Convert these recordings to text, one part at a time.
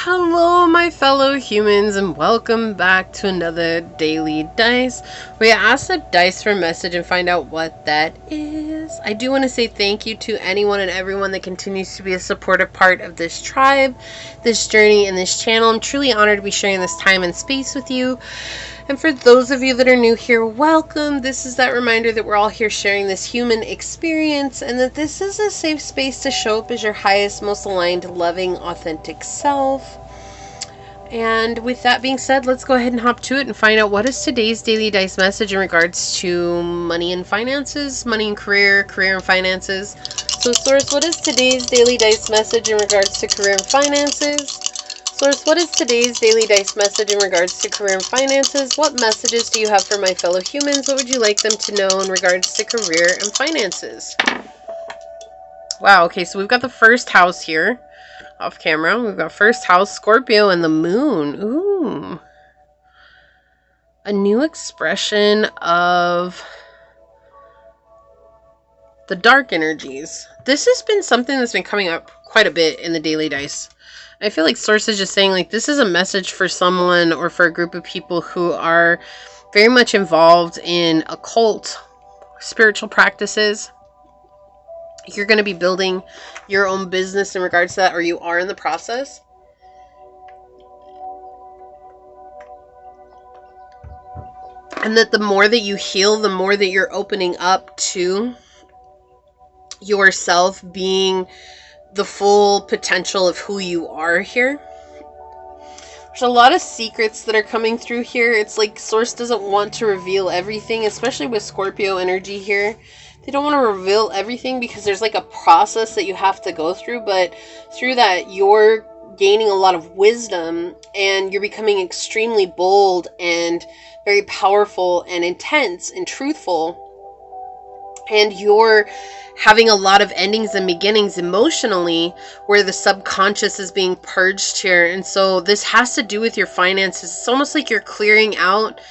Hello, my fellow humans, and welcome back to another Daily Dice. We asked the dice for a message and find out what that is. I do want to say thank you to anyone and everyone that continues to be a supportive part of this tribe, this journey, and this channel. I'm truly honored to be sharing this time and space with you. And for those of you that are new here, welcome. This is that reminder that we're all here sharing this human experience and that this is a safe space to show up as your highest, most aligned, loving, authentic self. And with that being said, let's go ahead and hop to it and find out what is today's Daily Dice message in regards to money and finances, money and career, career and finances. So Source, what is today's Daily Dice message in regards to career and finances? Source, what is today's Daily Dice message in regards to career and finances? What messages do you have for my fellow humans? What would you like them to know in regards to career and finances? Wow, okay, so we've got the first house here, off camera. We've got first house, Scorpio, and the moon. Ooh. A new expression of the dark energies. This has been something that's been coming up quite a bit in the Daily Dice. I feel like Source is just saying, like, this is a message for someone or for a group of people who are very much involved in occult, spiritual practices. You're going to be building your own business in regards to that, or you are in the process. And that the more that you heal, the more that you're opening up to yourself being the full potential of who you are here. There's a lot of secrets that are coming through here. It's like Source doesn't want to reveal everything, especially with Scorpio energy here. They don't want to reveal everything because there's like a process that you have to go through, but through that you're gaining a lot of wisdom and you're becoming extremely bold and very powerful and intense and truthful. And you're having a lot of endings and beginnings emotionally where the subconscious is being purged here. And so this has to do with your finances. It's almost like you're clearing out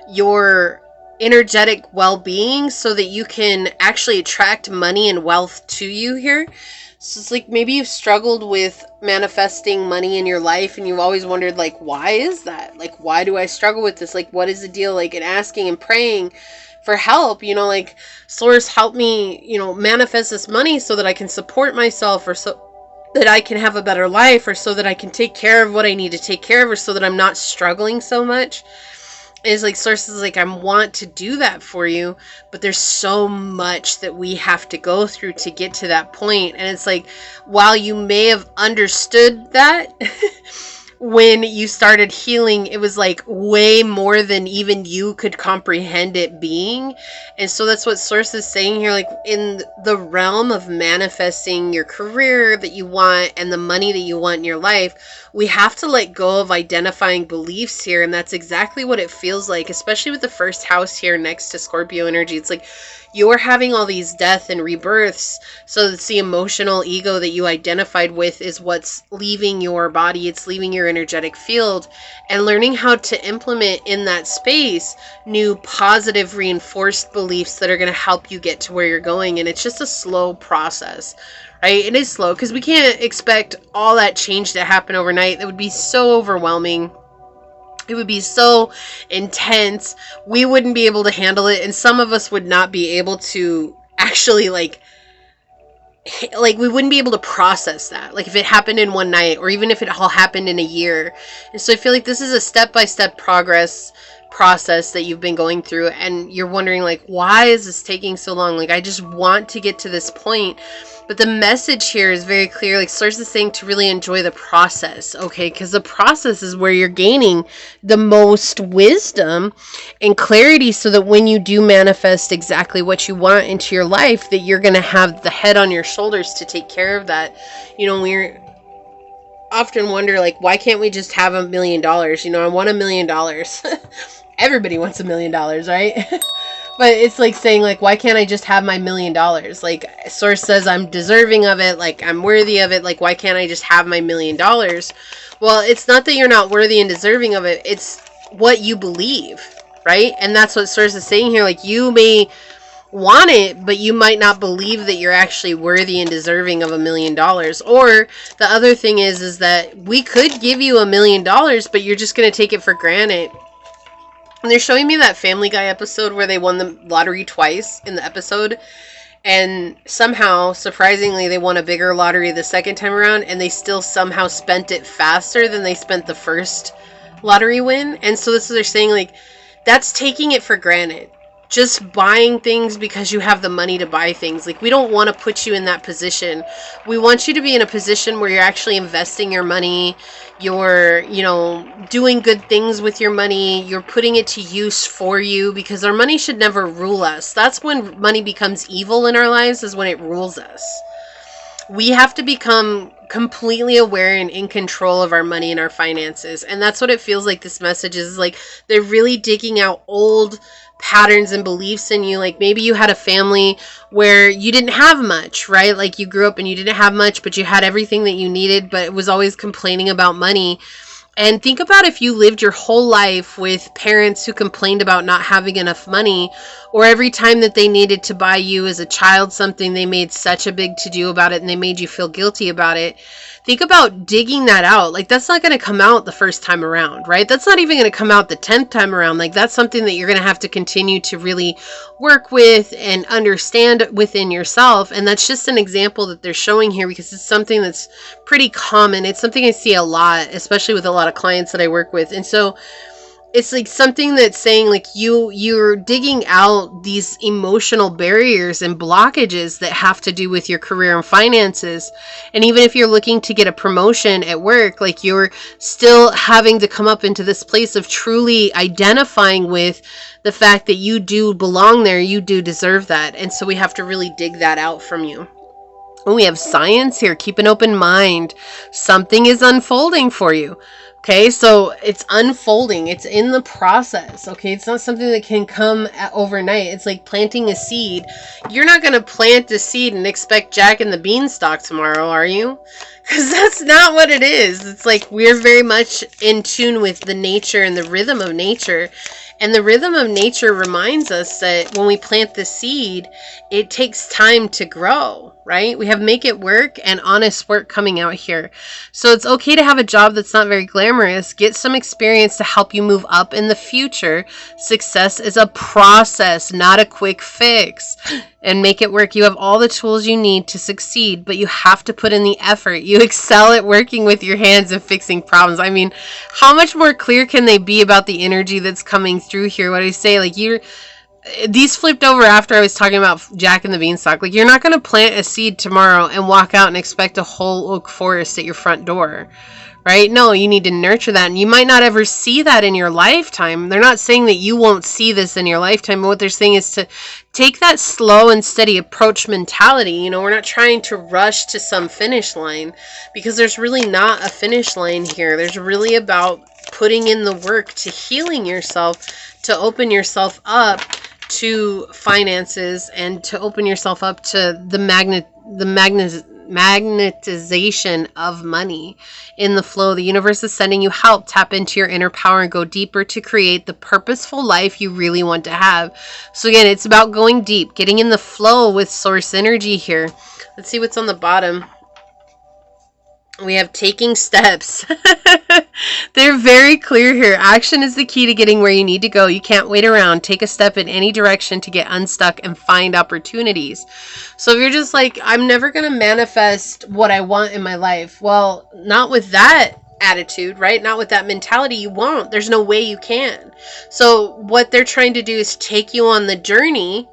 your energetic well-being so that you can actually attract money and wealth to you here. So it's like maybe you've struggled with manifesting money in your life and you've always wondered, like, why is that? Like, why do I struggle with this? Like, what is the deal? Like, and asking and praying for help, you know, like, Source, help me, you know, manifest this money so that I can support myself, or so that I can have a better life, or so that I can take care of what I need to take care of, or so that I'm not struggling so much. Is like, Source is like, I want to do that for you, but there's so much that we have to go through to get to that point. And it's like, while you may have understood that when you started healing, it was like way more than even you could comprehend it being. And so that's what Source is saying here, like, in the realm of manifesting your career that you want and the money that you want in your life, we have to let go of identifying beliefs here. And that's exactly what it feels like, especially with the first house here next to Scorpio energy. It's like you're having all these death and rebirths, so it's the emotional ego that you identified with is what's leaving your body, it's leaving your energetic field, and learning how to implement in that space new positive reinforced beliefs that are going to help you get to where you're going. And it's just a slow process, right? It is slow because we can't expect all that change to happen overnight. That would be so overwhelming. It would be so intense. We wouldn't be able to handle it. And some of us would not be able to actually like we wouldn't be able to process that. Like if it happened in one night, or even if it all happened in a year. And so I feel like this is a step-by-step process that you've been going through. And you're wondering, like, why is this taking so long? Like, I just want to get to this point. But the message here is very clear. Like, Source is saying to really enjoy the process, okay? Because the process is where you're gaining the most wisdom and clarity, so that when you do manifest exactly what you want into your life, that you're going to have the head on your shoulders to take care of that. You know, we're often wonder, like, why can't we just have $1 million? You know, I want $1 million. Everybody wants $1 million, right? But it's like saying, like, why can't I just have my $1 million? Like, Source says I'm deserving of it, like, I'm worthy of it, like, why can't I just have my $1 million? Well, it's not that you're not worthy and deserving of it, it's what you believe, right? And that's what Source is saying here. Like, you may want it, but you might not believe that you're actually worthy and deserving of $1 million. Or the other thing is that we could give you $1 million, but you're just going to take it for granted. And they're showing me that Family Guy episode where they won the lottery twice in the episode. And somehow, surprisingly, they won a bigger lottery the second time around, and they still somehow spent it faster than they spent the first lottery win. And so this is, they're saying, like, that's taking it for granted. Just buying things because you have the money to buy things. Like, we don't want to put you in that position. We want you to be in a position where you're actually investing your money. You're, you know, doing good things with your money. You're putting it to use for you, because our money should never rule us. That's when money becomes evil in our lives, is when it rules us. We have to become completely aware and in control of our money and our finances. And that's what it feels like this message is. Like, they're really digging out old patterns and beliefs in you. Like, maybe you had a family where you didn't have much, right? Like, you grew up and you didn't have much, but you had everything that you needed, but it was always complaining about money. And think about if you lived your whole life with parents who complained about not having enough money, or every time that they needed to buy you as a child something, they made such a big to-do about it and they made you feel guilty about it. Think about digging that out. Like, that's not going to come out the first time around, right? That's not even going to come out the 10th time around. Like, that's something that you're going to have to continue to really work with and understand within yourself. And that's just an example that they're showing here, because it's something that's pretty common. It's something I see a lot, especially with a lot of clients that I work with. And so it's like something that's saying, like, you're digging out these emotional barriers and blockages that have to do with your career and finances. And even if you're looking to get a promotion at work, like, you're still having to come up into this place of truly identifying with the fact that you do belong there, you do deserve that. And so we have to really dig that out from you. And we have science here. Keep an open mind. Something is unfolding for you. Okay, so it's unfolding. It's in the process. Okay, it's not something that can come overnight. It's like planting a seed. You're not going to plant a seed and expect Jack and the Beanstalk tomorrow, are you? Because that's not what it is. It's like we're very much in tune with the nature and the rhythm of nature. And the rhythm of nature reminds us that when we plant the seed, it takes time to grow, right? We have make it work and honest work coming out here. So it's okay to have a job that's not very glamorous. Get some experience to help you move up in the future. Success is a process, not a quick fix. And make it work. You have all the tools you need to succeed, but you have to put in the effort. You excel at working with your hands and fixing problems. I mean, how much more clear can they be about the energy that's coming through here? What I say, like, these flipped over after I was talking about Jack and the Beanstalk. Like, you're not going to plant a seed tomorrow and walk out and expect a whole oak forest at your front door. Right? No, you need to nurture that. And you might not ever see that in your lifetime. They're not saying that you won't see this in your lifetime. But what they're saying is to take that slow and steady approach mentality. You know, we're not trying to rush to some finish line, because there's really not a finish line here. There's really about putting in the work to healing yourself, to open yourself up to finances, and to open yourself up to the magnetization of money in the flow. The universe is sending you help. Tap into your inner power and go deeper to create the purposeful life you really want to have. So again, it's about going deep, getting in the flow with source energy here. Let's see what's on the bottom. We have taking steps. They're very clear here. Action is the key to getting where you need to go. You can't wait around. Take a step in any direction to get unstuck and find opportunities. So if you're just like, I'm never going to manifest what I want in my life. Well, not with that attitude, right? Not with that mentality. You won't. There's no way you can. So what they're trying to do is take you on the journey,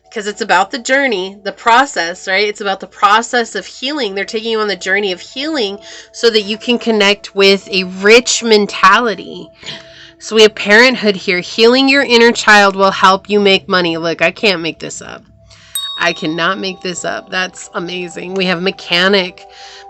because it's about the journey, the process, right? It's about the process of healing. They're taking you on the journey of healing so that you can connect with a rich mentality. So we have parenthood here. Healing your inner child will help you make money. Look, I can't make this up. I cannot make this up. That's amazing. We have mechanic.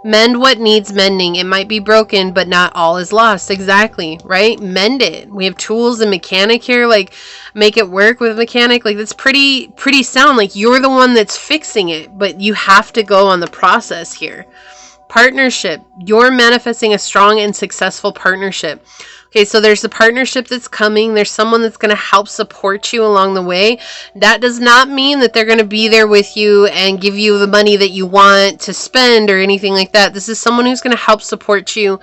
Mend what needs mending. It might be broken, but not all is lost. Exactly, right? Mend it. We have tools and mechanic here. Like, make it work with mechanic. Like, that's pretty sound. Like, you're the one that's fixing it, but you have to go on the process here. Partnership. You're manifesting a strong and successful partnership. Okay, so there's a partnership that's coming. There's someone that's going to help support you along the way. That does not mean that they're going to be there with you and give you the money that you want to spend or anything like that. This is someone who's going to help support you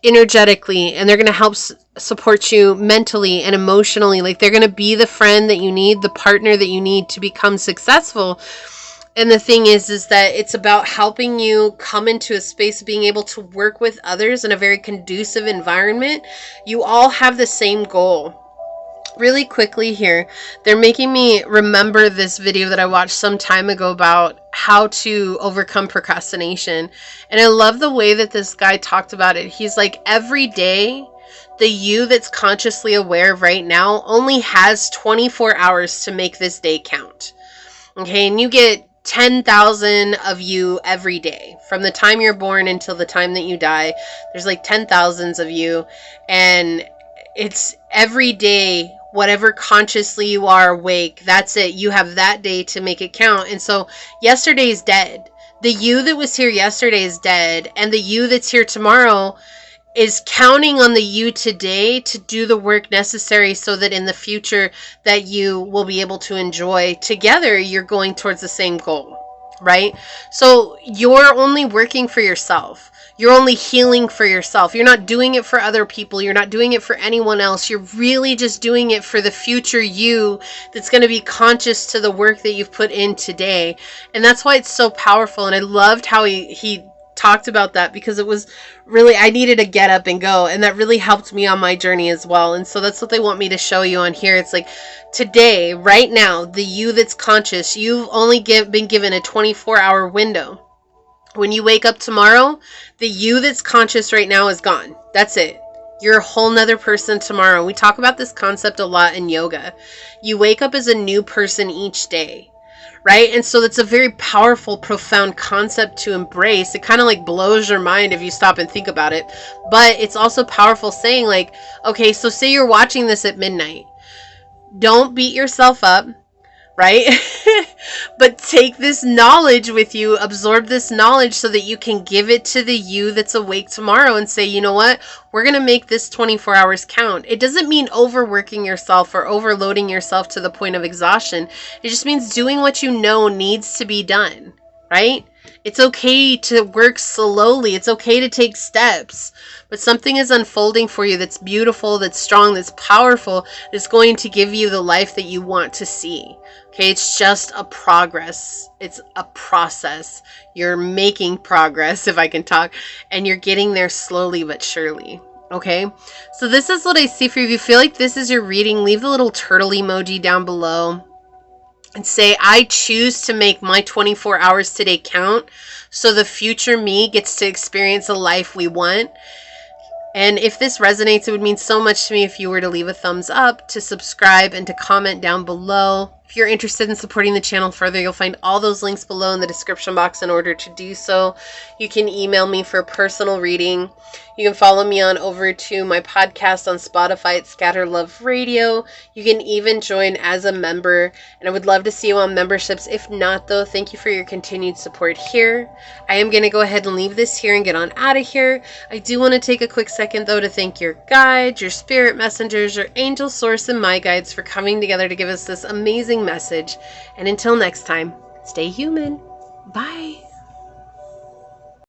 energetically, and they're going to help support you mentally and emotionally. Like, they're going to be the friend that you need, the partner that you need to become successful. And the thing is that it's about helping you come into a space of being able to work with others in a very conducive environment. You all have the same goal. Really quickly here, they're making me remember this video that I watched some time ago about how to overcome procrastination. And I love the way that this guy talked about it. He's like, every day, the you that's consciously aware of right now only has 24 hours to make this day count. Okay, and you get 10,000 of you every day. From the time you're born until the time that you die, there's like 10,000s of you. And it's every day, whatever consciously you are awake, that's it. You have that day to make it count. And so yesterday is dead. The you that was here yesterday is dead. And the you that's here tomorrow is counting on the you today to do the work necessary so that in the future that you will be able to enjoy together. You're going towards the same goal, right? So you're only working for yourself. You're only healing for yourself. You're not doing it for other people. You're not doing it for anyone else. You're really just doing it for the future you that's going to be conscious to the work that you've put in today. And that's why it's so powerful. And I loved how he talked about that, because it was really, I needed to get up and go, and that really helped me on my journey as well. And so that's what they want me to show you on here. It's like, today, right now, the you that's conscious, you've only been given a 24-hour window. When you wake up tomorrow, the you that's conscious right now is gone. That's it. You're a whole nother person tomorrow. We talk about this concept a lot in yoga. You wake up as a new person each day. Right? And so that's a very powerful, profound concept to embrace. It kind of like blows your mind if you stop and think about it. But it's also powerful saying like, okay, so say you're watching this at midnight. Don't beat yourself up, right? But take this knowledge with you, absorb this knowledge so that you can give it to the you that's awake tomorrow and say, you know what? We're going to make this 24 hours count. It doesn't mean overworking yourself or overloading yourself to the point of exhaustion. It just means doing what you know needs to be done, right? It's okay to work slowly. It's okay to take steps. But something is unfolding for you that's beautiful, that's strong, that's powerful, that's going to give you the life that you want to see. Okay, it's just a progress. It's a process. You're making progress, if I can talk, and you're getting there slowly but surely. Okay, so this is what I see for you. If you feel like this is your reading, leave the little turtle emoji down below and say, I choose to make my 24 hours today count so the future me gets to experience a life we want. And if this resonates, it would mean so much to me if you were to leave a thumbs up, to subscribe, and to comment down below. If you're interested in supporting the channel further, you'll find all those links below in the description box in order to do so. You can email me for a personal reading. You can follow me on over to my podcast on Spotify at Scatter Love Radio. You can even join as a member, and I would love to see you on memberships. If not, though, thank you for your continued support here. I am going to go ahead and leave this here and get on out of here. I do want to take a quick second, though, to thank your guides, your spirit messengers, your angel source, and my guides for coming together to give us this amazing message. And until next time, stay human. Bye.